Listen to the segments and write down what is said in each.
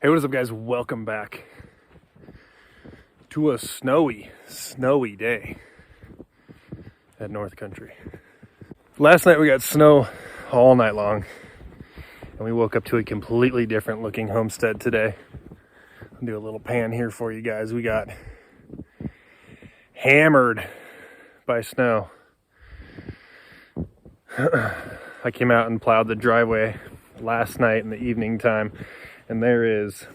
Hey, what is up, guys? Welcome back to a snowy day at North Country. Last night we got snow all night long, and we woke up to a completely different looking homestead today. I'll do a little pan here for you guys. We got hammered by snow. I came out and plowed the driveway last night in the evening time, and there is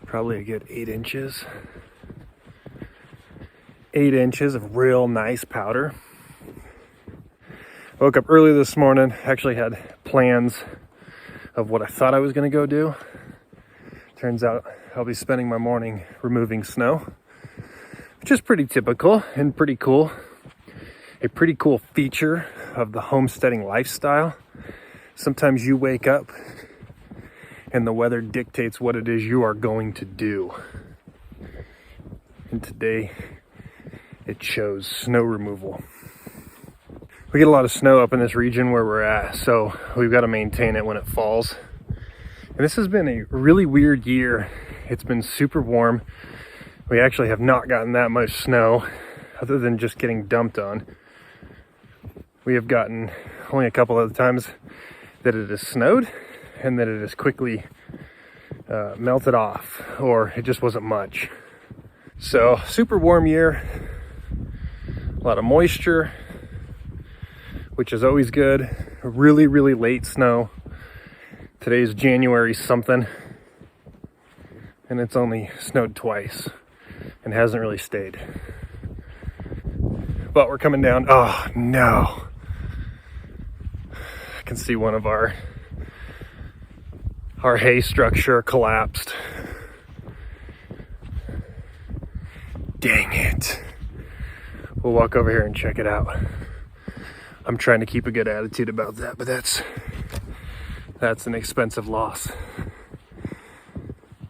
probably a good 8 inches. 8 inches of real nice powder. Woke up early this morning, actually had plans of what I thought I was going to go do. Turns out I'll be spending my morning removing snow, which is pretty typical and pretty cool. A pretty cool feature of the homesteading lifestyle. Sometimes you wake up and the weather dictates what it is you are going to do. And today it chose snow removal. We get a lot of snow up in this region where we're at, so we've got to maintain it when it falls. And this has been a really weird year. It's been super warm. We actually have not gotten that much snow other than just getting dumped on. We have gotten only a couple of times that it has snowed and that it has quickly melted off, or it just wasn't much. So super warm year, a lot of moisture, which is always good. Really late snow. Today's January something, and it's only snowed twice and hasn't really stayed. But we're coming down. Oh no. I can see one of our hay structure collapsed. Dang it. We'll walk over here and check it out. I'm trying to keep a good attitude about that, but that's an expensive loss.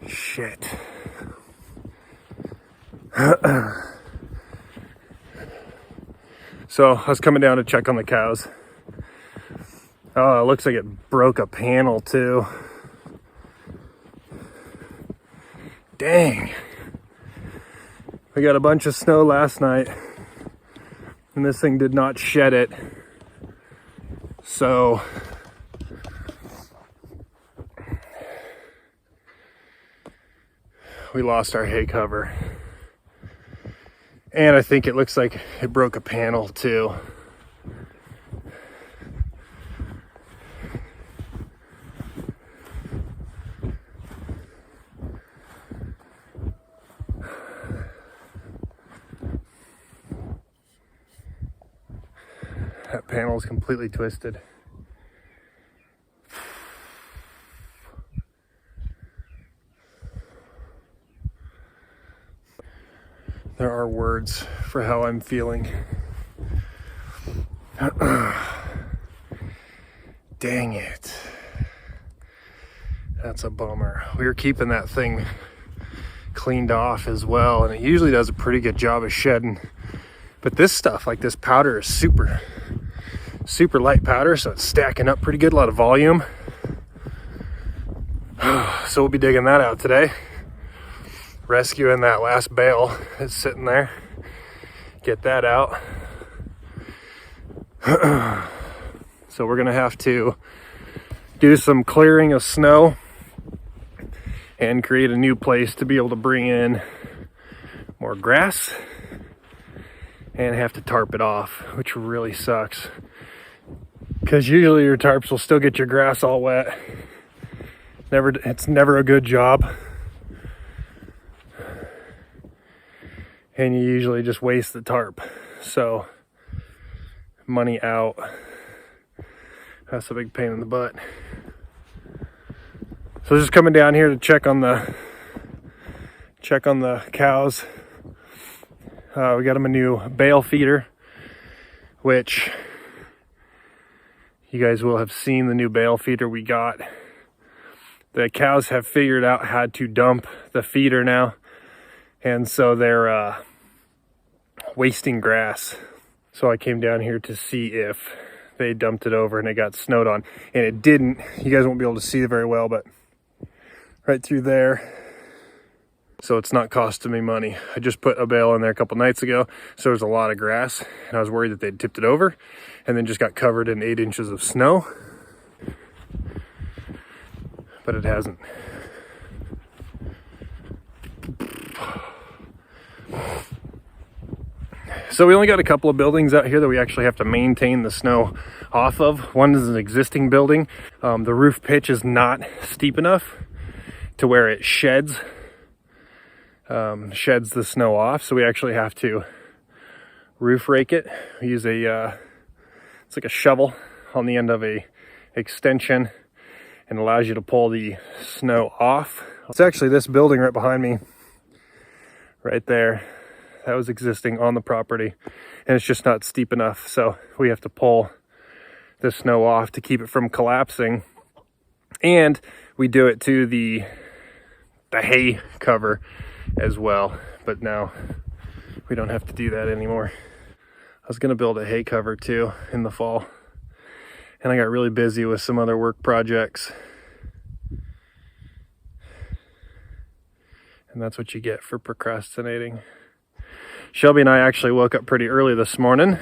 Shit. So I was coming down to check on the cows. Oh, it looks like it broke a panel too. Dang. We got a bunch of snow last night, and this thing did not shed it. So we lost our hay cover. And I think it looks like it broke a panel too. That panel is completely twisted. There are words for how I'm feeling. Dang it. That's a bummer. We were keeping that thing cleaned off as well, and it usually does a pretty good job of shedding. But this stuff, like this powder, is super light powder, so it's stacking up pretty good, a lot of volume. So we'll be digging that out today. Rescuing that last bale that's sitting there. Get that out. So we're gonna have to do some clearing of snow and create a new place to be able to bring in more grass, and have to tarp it off, which really sucks, because usually your tarps will still get your grass all wet. It's never a good job, and you usually just waste the tarp. So money out. That's a big pain in the butt. So just coming down here to check on the cows. We got them a new bale feeder, which you guys will have seen the new bale feeder we got. The cows have figured out how to dump the feeder now, and so they're wasting grass. So I came down here to see if they dumped it over and it got snowed on. And it didn't. You guys won't be able to see it very well, but right through there. So it's not costing me money. I just put a bale in there a couple nights ago, so there's a lot of grass, and I was worried that they'd tipped it over and then just got covered in 8 inches of snow, but it hasn't. So we only got a couple of buildings out here that we actually have to maintain the snow off of. One is an existing building. The roof pitch is not steep enough to where it sheds the snow off, so we actually have to roof rake it. We use it's like a shovel on the end of a extension and allows you to pull the snow off. It's actually this building right behind me, right there. That was existing on the property, and it's just not steep enough, so we have to pull the snow off to keep it from collapsing. And we do it to the hay cover as well, but now we don't have to do that anymore. I was gonna build a hay cover too in the fall, and I got really busy with some other work projects. And that's what you get for procrastinating. Shelby and I actually woke up pretty early this morning,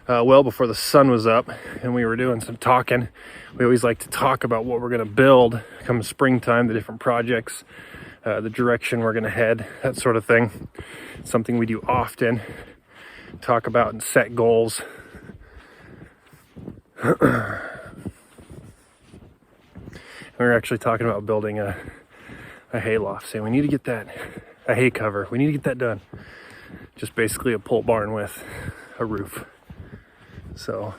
well before the sun was up, and we were doing some talking. We always like to talk about what we're gonna build come springtime, the different projects, the direction we're gonna head, that sort of thing. It's something we do often, talk about and set goals. We were actually talking about building a hay loft, saying we need to get a hay cover. We need to get that done. Just basically a pole barn with a roof. So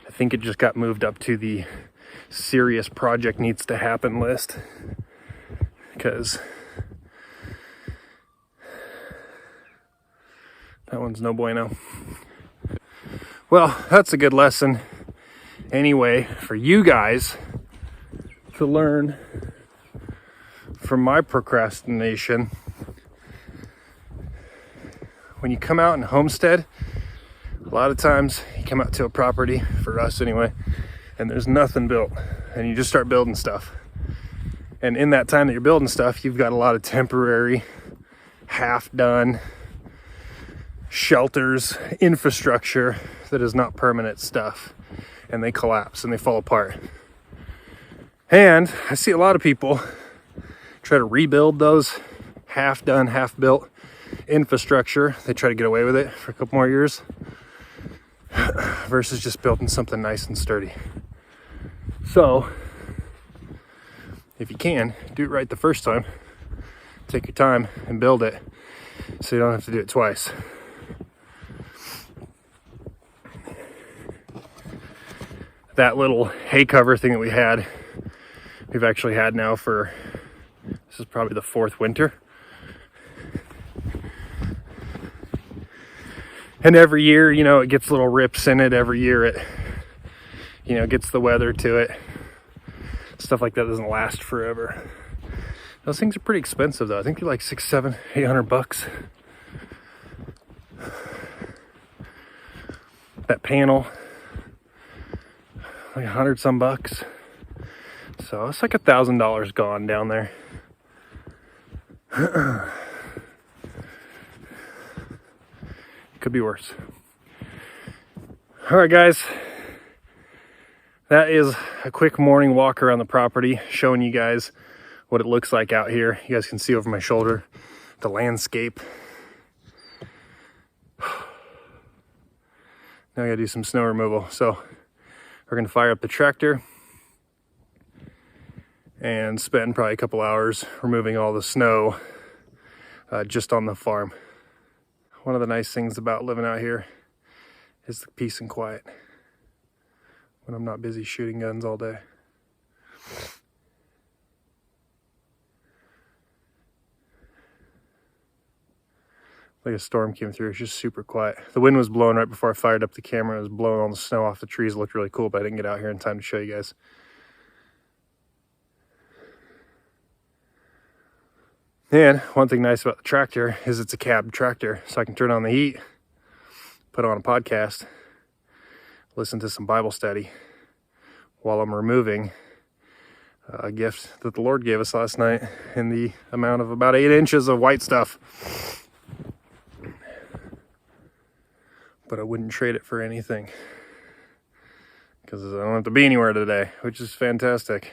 I think it just got moved up to the serious project needs to happen list, because that one's no bueno. Well, that's a good lesson anyway for you guys to learn from my procrastination. When you come out in Homestead, a lot of times you come out to a property, for us anyway, and there's nothing built, and you just start building stuff. And in that time that you're building stuff, you've got a lot of temporary, half-done shelters, infrastructure that is not permanent stuff, and they collapse and they fall apart. And I see a lot of people try to rebuild those half-done, half-built infrastructure. They try to get away with it for a couple more years versus just building something nice and sturdy. So if you can, do it right the first time. Take your time and build it so you don't have to do it twice. That little hay cover thing that we've actually had now for, this is probably the 4th winter. And every year, it gets little rips in it. Every year it, gets the weather to it. Stuff like that doesn't last forever. Those things are pretty expensive though. I think they're like $600, $700, $800. That panel, like $100 some bucks. So it's like $1,000 gone down there. Could be worse. All right, guys. That is a quick morning walk around the property, showing you guys what it looks like out here. You guys can see over my shoulder the landscape. Now I gotta do some snow removal. So we're gonna fire up the tractor and spend probably a couple hours removing all the snow just on the farm. One of the nice things about living out here is the peace and quiet when I'm not busy shooting guns all day. Like a storm came through. It's just super quiet. The wind was blowing right before I fired up the camera. It was blowing all the snow off the trees. It looked really cool, but I didn't get out here in time to show you guys. And one thing nice about the tractor is it's a cab tractor, so I can turn on the heat, put on a podcast, listen to some Bible study while I'm removing a gift that the Lord gave us last night in the amount of about 8 inches of white stuff. But I wouldn't trade it for anything because I don't have to be anywhere today, which is fantastic.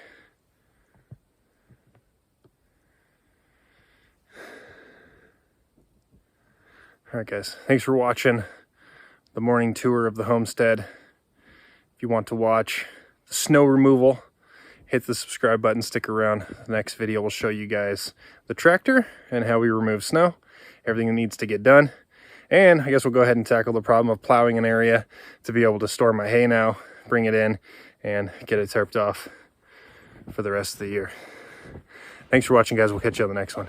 All right, guys, thanks for watching the morning tour of the homestead. If you want to watch the snow removal, hit the subscribe button, stick around. The next video will show you guys the tractor and how we remove snow, everything that needs to get done. And I guess we'll go ahead and tackle the problem of plowing an area to be able to store my hay now, bring it in, and get it tarped off for the rest of the year. Thanks for watching, guys. We'll catch you on the next one.